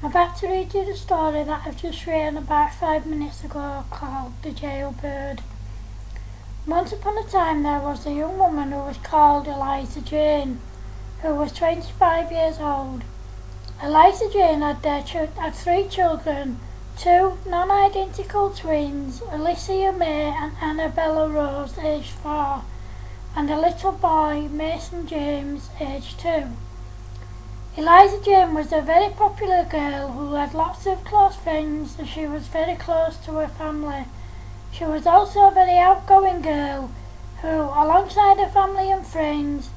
I'm about to read you the story that I've just written about 5 minutes ago called The Jailbird. Once upon a time there was a young woman who was called Eliza Jane, who was 25 years old. Eliza Jane had 3 children, 2 non-identical twins, Alicia May and Annabella Rose, aged 4, and a little boy, Mason James, aged 2. Eliza Jane was a very popular girl who had lots of close friends, and she was very close to her family. She was also a very outgoing girl who, alongside her family and friends,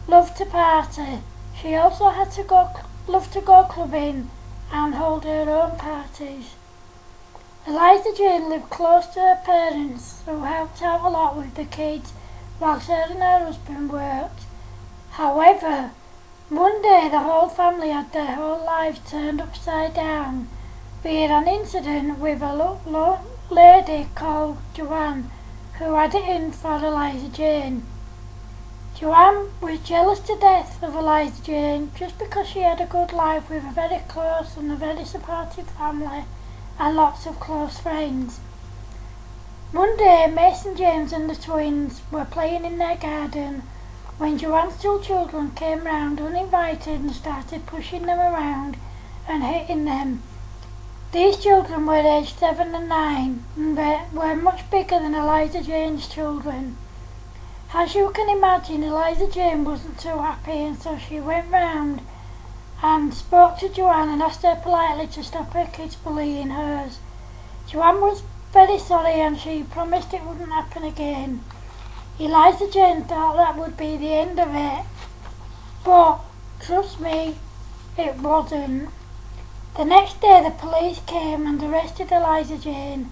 loved to party. She also loved to go clubbing and hold her own parties. Eliza Jane lived close to her parents, who helped out a lot with the kids whilst her and her husband worked. However, one day the whole family had their whole lives turned upside down via an incident with a lady called Joanne, who had it in for Eliza Jane. Joanne was jealous to death of Eliza Jane just because she had a good life with a very close and a very supportive family and lots of close friends. One day Mason James and the twins were playing in their garden when Joanne's 2 children came round uninvited and started pushing them around and hitting them. These children were aged 7 and 9 and were much bigger than Eliza Jane's children. As you can imagine, Eliza Jane wasn't too happy, and so she went round and spoke to Joanne and asked her politely to stop her kids bullying hers. Joanne was very sorry and she promised it wouldn't happen again. Eliza Jane thought that would be the end of it, but trust me, it wasn't. The next day the police came and arrested Eliza Jane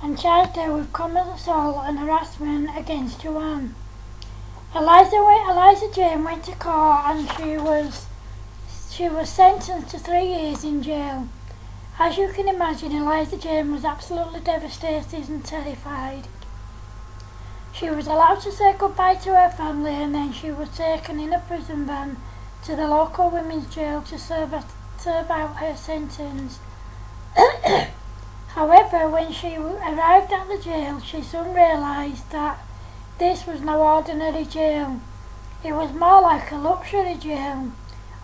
and charged her with common assault and harassment against Joanne. Eliza Jane went to court and she was sentenced to 3 years in jail. As you can imagine, Eliza Jane was absolutely devastated and terrified. She was allowed to say goodbye to her family, and then she was taken in a prison van to the local women's jail to serve out her sentence. However, when she arrived at the jail, she soon realised that this was no ordinary jail. It was more like a luxury jail,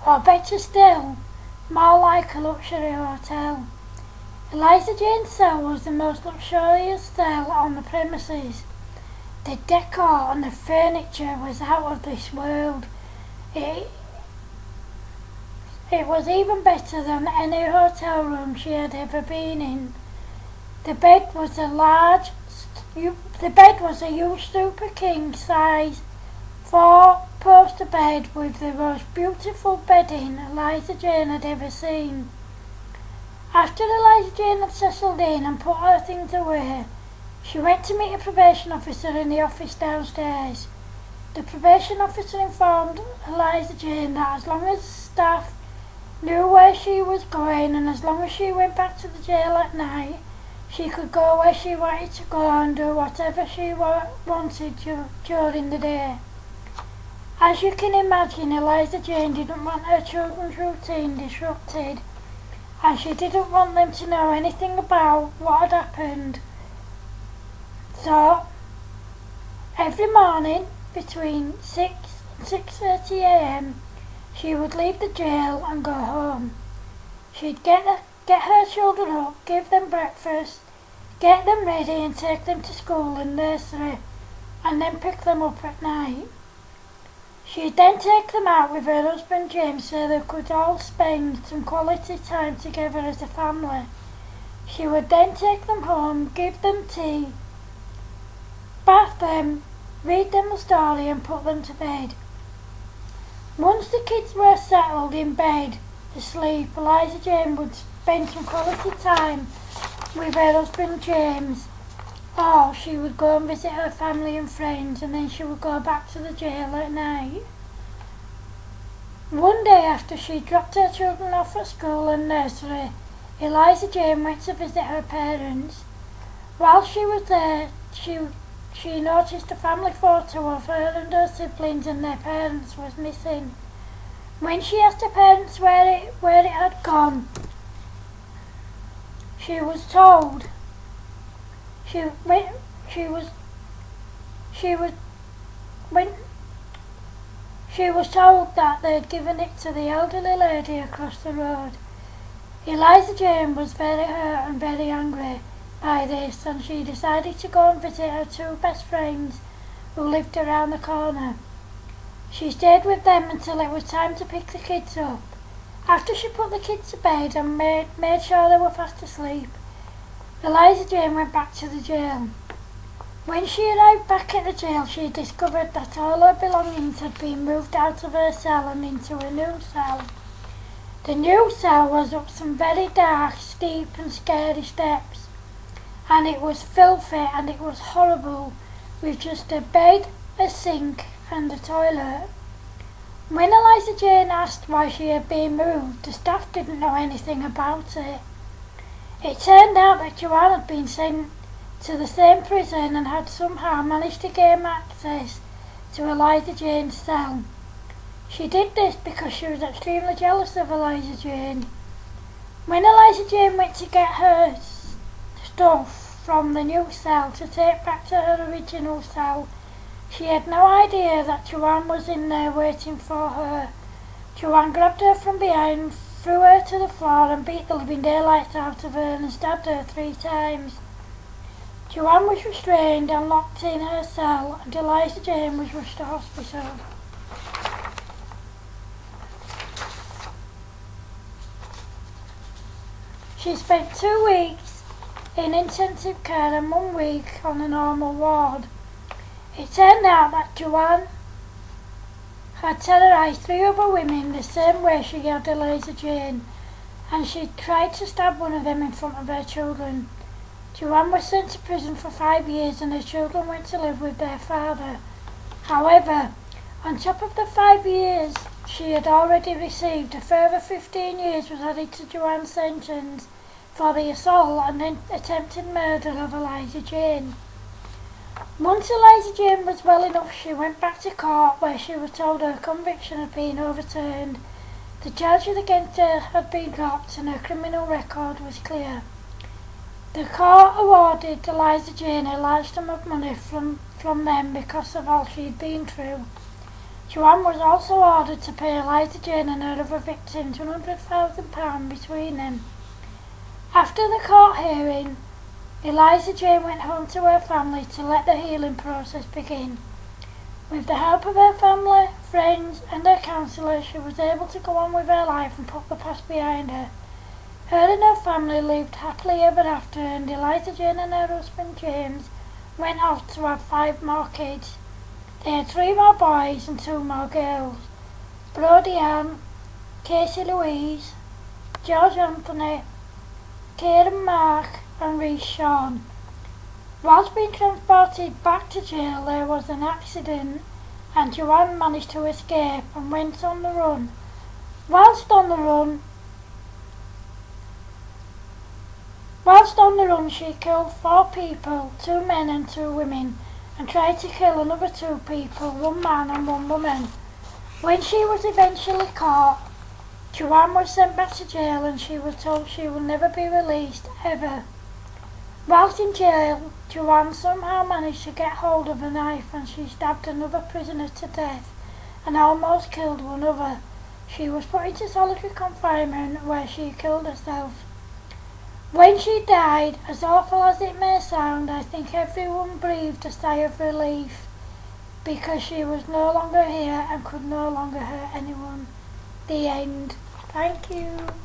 or better still, more like a luxury hotel. Eliza Jane's cell was the most luxurious cell on the premises. The decor and the furniture was out of this world. It was even better than any hotel room she had ever been in. The bed was a huge super king size 4-poster bed with the most beautiful bedding Eliza Jane had ever seen. After Eliza Jane had settled in and put her things away, she went to meet a probation officer in the office downstairs. The probation officer informed Eliza Jane that as long as staff knew where she was going and as long as she went back to the jail at night, she could go where she wanted to go and do whatever she wanted during the day. As you can imagine, Eliza Jane didn't want her children's routine disrupted, and she didn't want them to know anything about what had happened. So, every morning between 6 and 6:30 a.m, she would leave the jail and go home. She'd get her children up, give them breakfast, get them ready and take them to school and nursery, and then pick them up at night. She'd then take them out with her husband James so they could all spend some quality time together as a family. She would then take them home, give them tea, bath them, read them a story and put them to bed. Once the kids were settled in bed to sleep, Eliza Jane would spend some quality time with her husband James, or she would go and visit her family and friends, and then she would go back to the jail at night. One day after she dropped her children off at school and nursery, Eliza Jane went to visit her parents. While she was there, she noticed a family photo of her and her siblings and their parents was missing. When she asked her parents where it had gone, she was told she when she was when she was told that they'd given it to the elderly lady across the road. Eliza Jane was very hurt and very angry by this, and she decided to go and visit her two best friends who lived around the corner. She stayed with them until it was time to pick the kids up. After she put the kids to bed and made sure they were fast asleep, Eliza Jane went back to the jail. When she arrived back at the jail, she discovered that all her belongings had been moved out of her cell and into a new cell. The new cell was up some very dark, steep and scary steps, and it was filthy and it was horrible, with just a bed, a sink and a toilet. When Eliza Jane asked why she had been moved, the staff didn't know anything about it. It turned out that Joanne had been sent to the same prison and had somehow managed to gain access to Eliza Jane's cell. She did this because she was extremely jealous of Eliza Jane. When Eliza Jane went to get her stuff from the new cell to take back to her original cell, she had no idea that Joanne was in there waiting for her. Joanne grabbed her from behind, threw her to the floor and beat the living daylights out of her and stabbed her 3 times. Joanne was restrained and locked in her cell, and Eliza Jane was rushed to hospital. She spent 2 weeks in intensive care and 1 week on a normal ward. It turned out that Joanne had terrorised 3 other women the same way she had Eliza Jane, and she tried to stab one of them in front of her children. Joanne was sent to prison for 5 years and her children went to live with their father. However, on top of the 5 years she had already received, a further 15 years was added to Joanne's sentence for the assault and then attempted murder of Eliza Jane. Once Eliza Jane was well enough, she went back to court where she was told her conviction had been overturned. The charges against her had been dropped and her criminal record was clear. The court awarded Eliza Jane a large sum of money from them because of all she had been through. Joanne was also ordered to pay Eliza Jane and her other victims £100,000 between them. After the court hearing, Eliza Jane went home to her family to let the healing process begin. With the help of her family, friends and her counsellor, she was able to go on with her life and put the past behind her. Her and her family lived happily ever after, and Eliza Jane and her husband James went off to have 5 more kids. They had 3 more boys and 2 more girls: Brodie Ann, Casey Louise, George Anthony, Kieran Mark and Reece Sean. Whilst being transported back to jail, there was an accident and Joanne managed to escape and went on the run. Whilst on the run, she killed 4 people, 2 men and 2 women, and tried to kill another 2 people, 1 man and 1 woman. When she was eventually caught, Joanne was sent back to jail and she was told she would never be released, ever. Whilst in jail, Joanne somehow managed to get hold of a knife and she stabbed another prisoner to death and almost killed one other. She was put into solitary confinement where she killed herself. When she died, as awful as it may sound, I think everyone breathed a sigh of relief because she was no longer here and could no longer hurt anyone. The end. Thank you.